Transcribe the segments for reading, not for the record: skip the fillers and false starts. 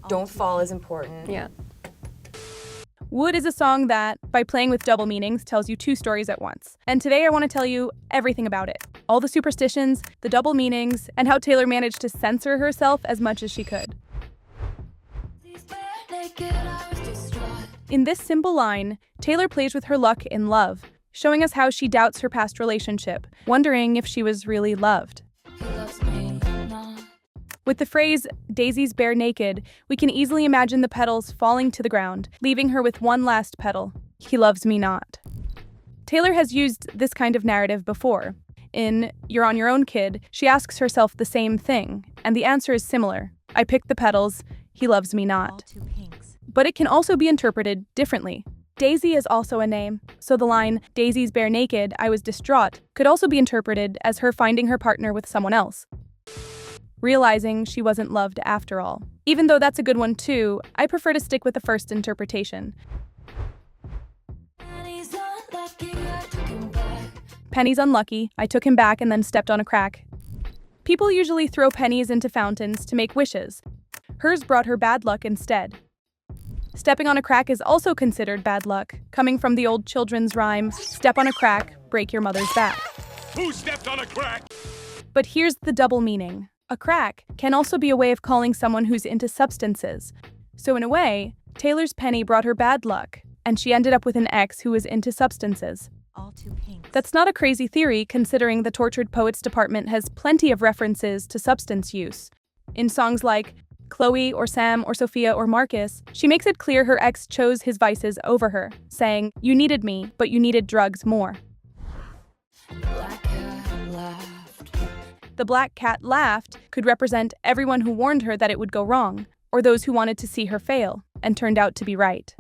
Don't fall is important. Yeah. Wood is a song that, by playing with double meanings, tells you two stories at once. And today I want to tell you everything about it. All the superstitions, the double meanings, and how Taylor managed to censor herself as much as she could. In this simple line, Taylor plays with her luck in love, showing us how she doubts her past relationship, wondering if she was really loved. With the phrase, "Daisy's bare naked," we can easily imagine the petals falling to the ground, leaving her with one last petal. He loves me not. Taylor has used this kind of narrative before. In You're on Your Own, Kid, she asks herself the same thing, and the answer is similar. I picked the petals, he loves me not. But it can also be interpreted differently. Daisy is also a name, so the line, "Daisy's bare naked, I was distraught," could also be interpreted as her finding her partner with someone else, realizing she wasn't loved after all. Even though that's a good one too, I prefer to stick with the first interpretation. Penny's unlucky, I took him back and then stepped on a crack. People usually throw pennies into fountains to make wishes. Hers brought her bad luck instead. Stepping on a crack is also considered bad luck, coming from the old children's rhyme, "Step on a crack, break your mother's back." Who stepped on a crack? But here's the double meaning. A crack can also be a way of calling someone who's into substances. So in a way, Taylor's penny brought her bad luck, and she ended up with an ex who was into substances. That's not a crazy theory, considering the Tortured Poets department has plenty of references to substance use. In songs like Chloe or Sam or Sophia or Marcus, she makes it clear her ex chose his vices over her, saying, "You needed me, but you needed drugs more." The black cat laughed could represent everyone who warned her that it would go wrong, or those who wanted to see her fail, and turned out to be right.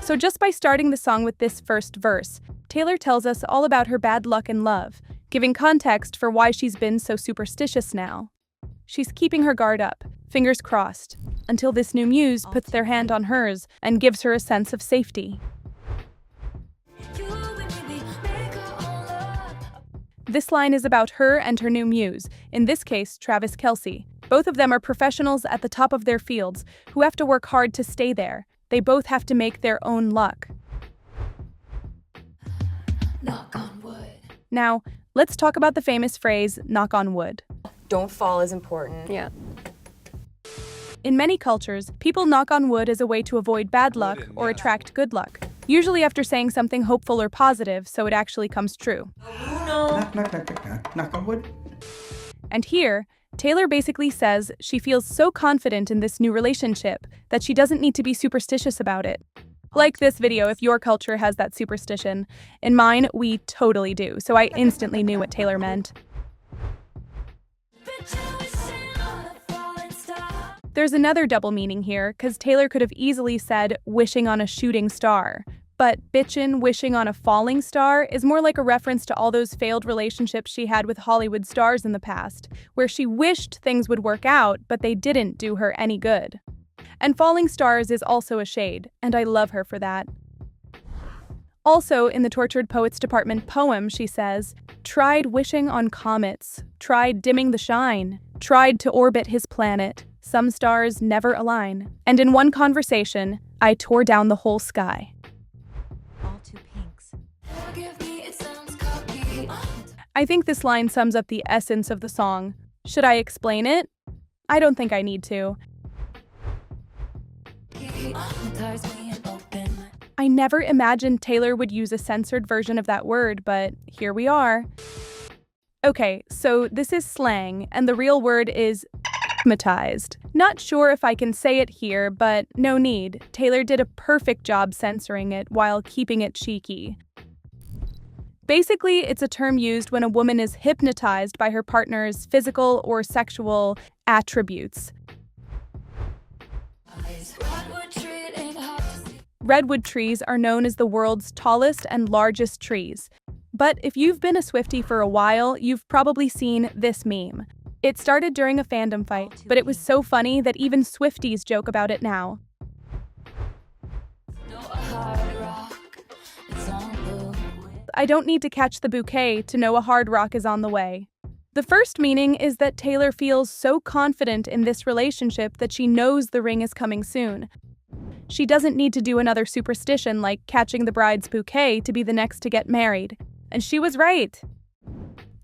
So just by starting the song with this first verse, Taylor tells us all about her bad luck in love, giving context for why she's been so superstitious now. She's keeping her guard up, fingers crossed, until this new muse puts their hand on hers and gives her a sense of safety. This line is about her and her new muse, in this case, Travis Kelce. Both of them are professionals at the top of their fields who have to work hard to stay there. They both have to make their own luck. Knock on wood. Now, let's talk about the famous phrase, "knock on wood." Don't fall is important. Yeah. In many cultures, people knock on wood as a way to avoid bad luck or attract good luck, usually after saying something hopeful or positive so it actually comes true. Knock, knock, knock, knock, knock. Knock on wood. And here, Taylor basically says she feels so confident in this new relationship that she doesn't need to be superstitious about it. Like this video if your culture has that superstition. In mine, we totally do, so I instantly knew what Taylor meant. There's another double meaning here, because Taylor could have easily said wishing on a shooting star. But bitchin' wishing on a falling star is more like a reference to all those failed relationships she had with Hollywood stars in the past, where she wished things would work out, but they didn't do her any good. And falling stars is also a shade, and I love her for that. Also, in the Tortured Poets department poem, she says, "Tried wishing on comets, tried dimming the shine, tried to orbit his planet. Some stars never align. And in one conversation, I tore down the whole sky." I think this line sums up the essence of the song. Should I explain it? I don't think I need to. I never imagined Taylor would use a censored version of that word, but here we are. Okay, so this is slang, and the real word is hypnotized. Not sure if I can say it here, but no need. Taylor did a perfect job censoring it while keeping it cheeky. Basically, it's a term used when a woman is hypnotized by her partner's physical or sexual attributes. Redwood trees are known as the world's tallest and largest trees. But if you've been a Swiftie for a while, you've probably seen this meme. It started during a fandom fight, but it was so funny that even Swifties joke about it now. I don't need to catch the bouquet to know a hard rock is on the way. The first meaning is that Taylor feels so confident in this relationship that she knows the ring is coming soon. She doesn't need to do another superstition like catching the bride's bouquet to be the next to get married. And she was right.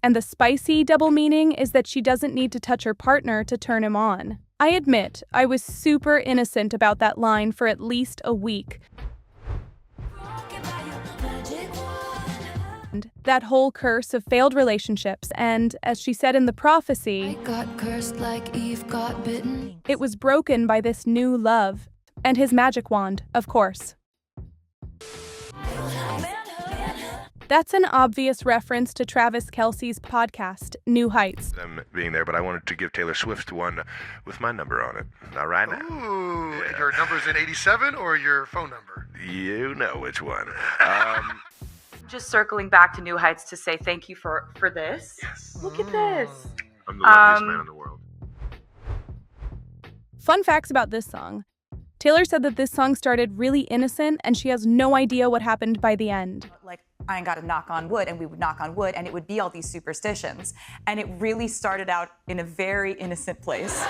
And the spicy double meaning is that she doesn't need to touch her partner to turn him on. I admit, I was super innocent about that line for at least a week. That whole curse of failed relationships, and as she said in the prophecy, I got cursed like Eve got bitten. it was broken by this new love, and his magic wand, of course. That's an obvious reference to Travis Kelce's podcast, New Heights. Them being there, but I wanted to give Taylor Swift one with my number on it. Not right now. Ooh, your number's in 87 or your phone number? You know which one. Just circling back to New Heights to say thank you for this. Yes. Look at this. I'm the luckiest man in the world. Fun facts about this song. Taylor said that this song started really innocent and she has no idea what happened by the end. Like, I ain't got to knock on wood, and we would knock on wood, and it would be all these superstitions. And it really started out in a very innocent place.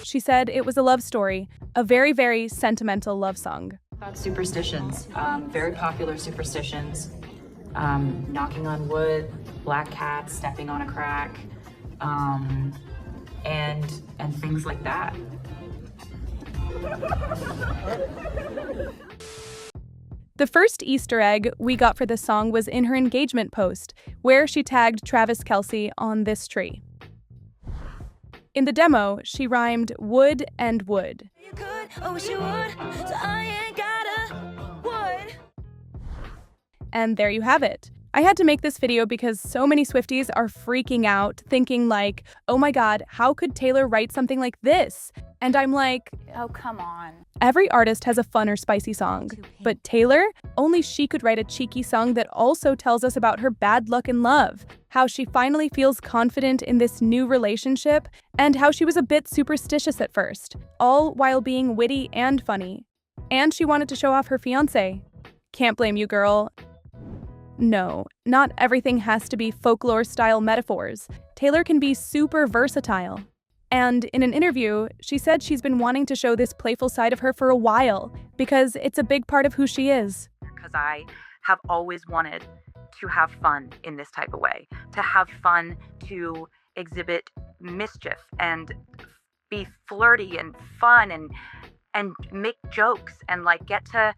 She said it was a love story, a very, very sentimental love song. About superstitions, very popular superstitions, knocking on wood, black cats, stepping on a crack, and things like that. The first Easter egg we got for this song was in her engagement post, where she tagged Travis Kelce on this tree. In the demo, she rhymed wood and wood. You could, I wish you would, so I ain't gotta would. And there you have it. I had to make this video because so many Swifties are freaking out, thinking like, oh my god, how could Taylor write something like this? And I'm like, Oh, come on. every artist has a fun or spicy song. But Taylor, only she could write a cheeky song that also tells us about her bad luck in love, how she finally feels confident in this new relationship, and how she was a bit superstitious at first, all while being witty and funny. And she wanted to show off her fiancé. Can't blame you, girl. No, not everything has to be folklore-style metaphors. Taylor can be super versatile. And in an interview, she said she's been wanting to show this playful side of her for a while because it's a big part of who she is. Because I have always wanted to have fun in this type of way, to have fun, to exhibit mischief and be flirty and fun and make jokes and like get to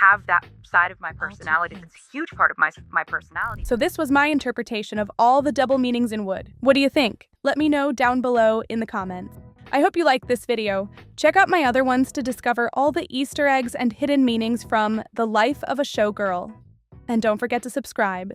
have that side of my personality. It's a huge part of my personality. So this was my interpretation of all the double meanings in wood. What do you think? Let me know down below in the comments. I hope you liked this video. Check out my other ones to discover all the Easter eggs and hidden meanings from The Life of a Showgirl. And don't forget to subscribe.